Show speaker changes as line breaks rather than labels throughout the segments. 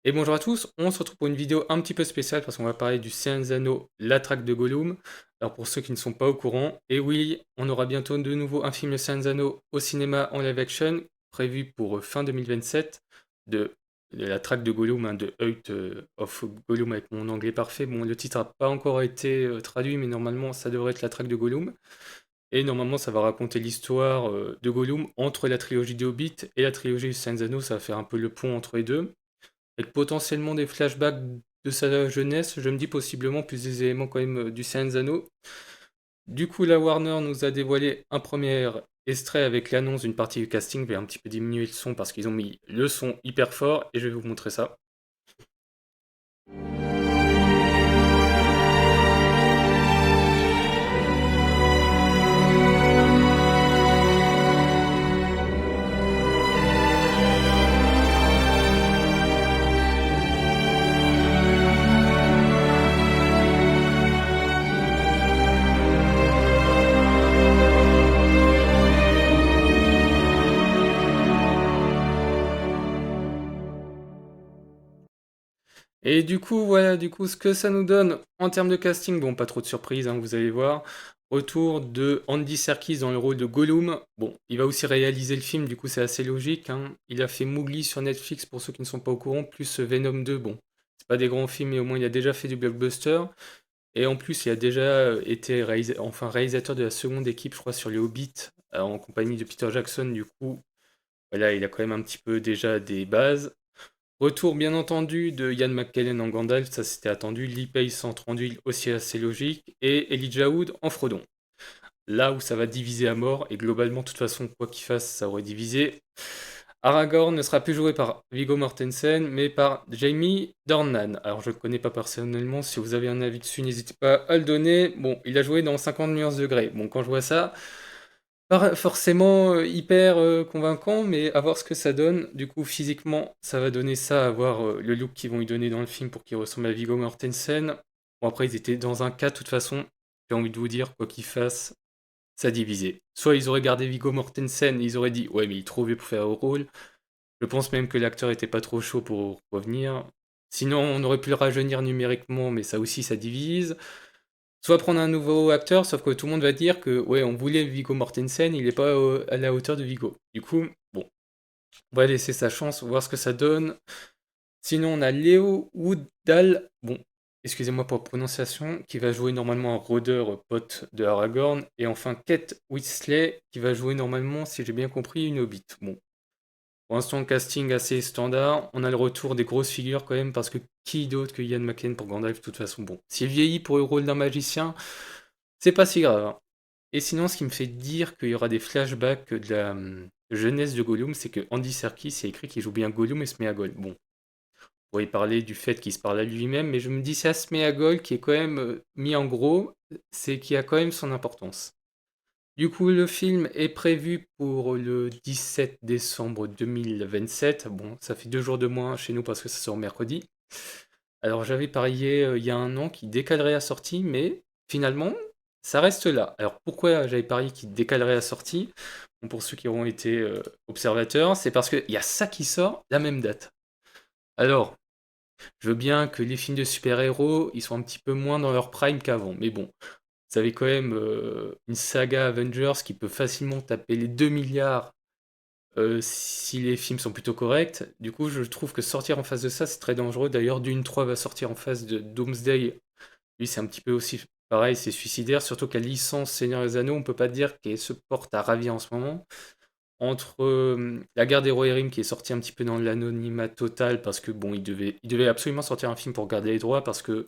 Et bonjour à tous, on se retrouve pour une vidéo un petit peu spéciale parce qu'on va parler du Seigneur des Anneaux, la traque de Gollum. Alors pour ceux qui ne sont pas au courant, et oui, on aura bientôt de nouveau un film Le Seigneur des Anneaux au cinéma en live action, prévu pour fin 2027, de la traque de Gollum, hein, de Hunt of Gollum avec mon anglais parfait. Bon, le titre n'a pas encore été traduit, mais normalement ça devrait être la traque de Gollum. Et normalement ça va raconter l'histoire de Gollum entre la trilogie de Hobbit et la trilogie du Seigneur des Anneaux, ça va faire un peu le pont entre les deux avec potentiellement des flashbacks de sa jeunesse, je me dis possiblement plus des éléments quand même du Seigneur des Anneaux. Du coup, la Warner nous a dévoilé un premier extrait avec l'annonce d'une partie du casting. Je vais un petit peu diminuer le son parce qu'ils ont mis le son hyper fort et je vais vous montrer ça. Et du coup, voilà, du coup, ce que ça nous donne en termes de casting, bon, pas trop de surprises, hein, vous allez voir. Retour de Andy Serkis dans le rôle de Gollum. Bon, il va aussi réaliser le film, du coup, c'est assez logique, hein. Il a fait Mowgli sur Netflix, pour ceux qui ne sont pas au courant, plus Venom 2. Bon, c'est pas des grands films, mais au moins il a déjà fait du blockbuster. Et en plus, il a déjà été réalisateur de la seconde équipe, je crois, sur les Hobbits, en compagnie de Peter Jackson. Du coup, voilà, il a quand même un petit peu déjà des bases. Retour bien entendu de Ian McKellen en Gandalf, ça c'était attendu. Lee Pace en Thranduil aussi assez logique. Et Elijah Wood en Frodon. Là où ça va diviser à mort, et globalement, de toute façon, quoi qu'il fasse, ça aurait divisé. Aragorn ne sera plus joué par Viggo Mortensen, mais par Jamie Dornan. Alors je ne le connais pas personnellement, si vous avez un avis dessus, n'hésitez pas à le donner. Bon, il a joué dans 50 nuances de Grey. Bon, quand je vois ça, pas forcément hyper convaincant, mais à voir ce que ça donne. Du coup, physiquement, ça va donner ça, à voir le look qu'ils vont lui donner dans le film pour qu'il ressemble à Viggo Mortensen. Bon, après, ils étaient dans un cas, de toute façon, j'ai envie de vous dire, quoi qu'ils fassent, ça divisait. Soit ils auraient gardé Viggo Mortensen et ils auraient dit, ouais, mais il est trop vieux pour faire le rôle. Je pense même que l'acteur était pas trop chaud pour revenir. Sinon, on aurait pu le rajeunir numériquement, mais ça aussi, ça divise. Soit prendre un nouveau acteur, sauf que tout le monde va dire que, ouais, on voulait Viggo Mortensen, il n'est pas à la hauteur de Viggo. Du coup, bon, on va laisser sa chance, voir ce que ça donne. Sinon, on a Léo Woodall, bon, excusez-moi pour la prononciation, qui va jouer normalement un rôdeur pote de Aragorn. Et enfin, Kate Winslet, qui va jouer normalement, si j'ai bien compris, une Hobbit. Bon, pour l'instant, casting assez standard. On a le retour des grosses figures quand même, parce que qui d'autre que Ian McKellen pour Gandalf, de toute façon. Bon, s'il vieillit pour le rôle d'un magicien, c'est pas si grave, hein. Et sinon, ce qui me fait dire qu'il y aura des flashbacks de la jeunesse de Gollum, c'est que Andy Serkis a écrit qu'il joue bien Gollum et Sméagol. Bon, on pourrait parler du fait qu'il se parle à lui-même, mais je me dis c'est à Sméagol qui est quand même mis en gros, c'est qui a quand même son importance. Du coup, le film est prévu pour le 17 décembre 2027. Bon, ça fait 2 jours de moins chez nous parce que ça sort mercredi. Alors j'avais parié il y a un an qu'il décalerait la sortie, mais finalement, ça reste là. Alors pourquoi j'avais parié qu'il décalerait la sortie? Bon, pour ceux qui auront été observateurs, c'est parce qu'il y a ça qui sort la même date. Alors, je veux bien que les films de super-héros, ils sont un petit peu moins dans leur prime qu'avant, mais bon, vous avez quand même une saga Avengers qui peut facilement taper les 2 milliards si les films sont plutôt corrects. Du coup, je trouve que sortir en face de ça, c'est très dangereux. D'ailleurs, Dune 3 va sortir en face de Doomsday. Lui, c'est un petit peu aussi pareil, c'est suicidaire. Surtout que la licence Seigneur des Anneaux, on peut pas dire qu'elle se porte à ravir en ce moment. Entre La Guerre des Rois et Rime, qui est sorti un petit peu dans l'anonymat total, parce que bon, il devait absolument sortir un film pour garder les droits, parce que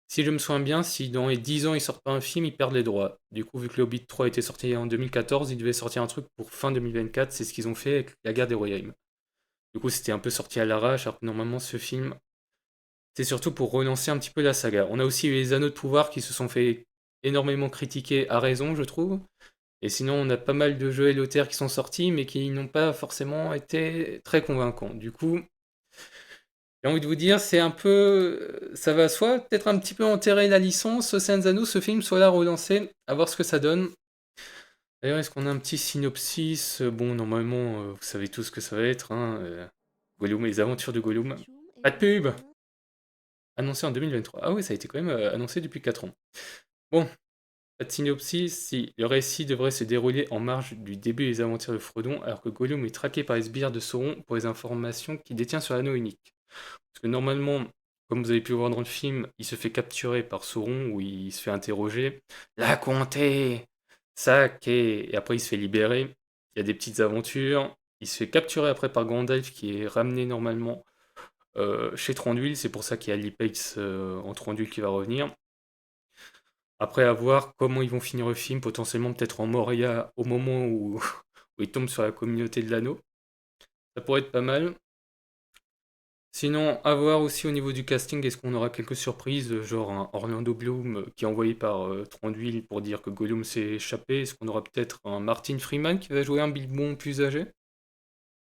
si je me souviens bien, si dans les 10 ans ils sortent pas un film, ils perdent les droits. Du coup, vu que le Hobbit 3 était sorti en 2014, ils devaient sortir un truc pour fin 2024. C'est ce qu'ils ont fait avec La Guerre des Royaumes. Du coup, c'était un peu sorti à l'arrache, alors que normalement, ce film, c'est surtout pour relancer un petit peu la saga. On a aussi eu les Anneaux de Pouvoir qui se sont fait énormément critiquer à raison, je trouve. Et sinon, on a pas mal de jeux élotaires qui sont sortis, mais qui n'ont pas forcément été très convaincants. Du coup, j'ai envie de vous dire, c'est un peu. Ça va soit peut-être un petit peu enterrer la licence, Senzano, ce film, soit la relancer, à voir ce que ça donne. D'ailleurs, est-ce qu'on a un petit synopsis? Bon, normalement, vous savez tous ce que ça va être, hein, Gollum, les aventures de Gollum. Pas de pub! Annoncé en 2023. Ah oui, ça a été quand même annoncé depuis 4 ans. Bon, pas de synopsis, si le récit devrait se dérouler en marge du début des aventures de Frodon, alors que Gollum est traqué par les sbires de Sauron pour les informations qu'il détient sur l'anneau unique. Parce que normalement, comme vous avez pu voir dans le film, il se fait capturer par Sauron, où il se fait interroger. La comté! Et après il se fait libérer. Il y a des petites aventures. Il se fait capturer après par Gandalf, qui est ramené normalement chez Thranduil. C'est pour ça qu'il y a Lee Pace en Thranduil qui va revenir. Après, à voir comment ils vont finir le film, potentiellement peut-être en Moria au moment où, où ils tombent sur la communauté de l'anneau. Ça pourrait être pas mal. Sinon, à voir aussi au niveau du casting, est-ce qu'on aura quelques surprises, genre un Orlando Bloom qui est envoyé par Thranduil pour dire que Gollum s'est échappé? Est-ce qu'on aura peut-être un Martin Freeman qui va jouer un Bilbon plus âgé?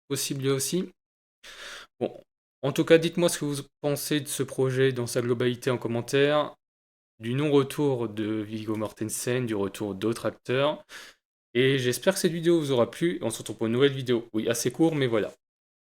Possible aussi. Bon, en tout cas, dites-moi ce que vous pensez de ce projet dans sa globalité en commentaire, du non-retour de Viggo Mortensen, du retour d'autres acteurs. Et j'espère que cette vidéo vous aura plu. On se retrouve pour une nouvelle vidéo. Oui, assez court, mais voilà.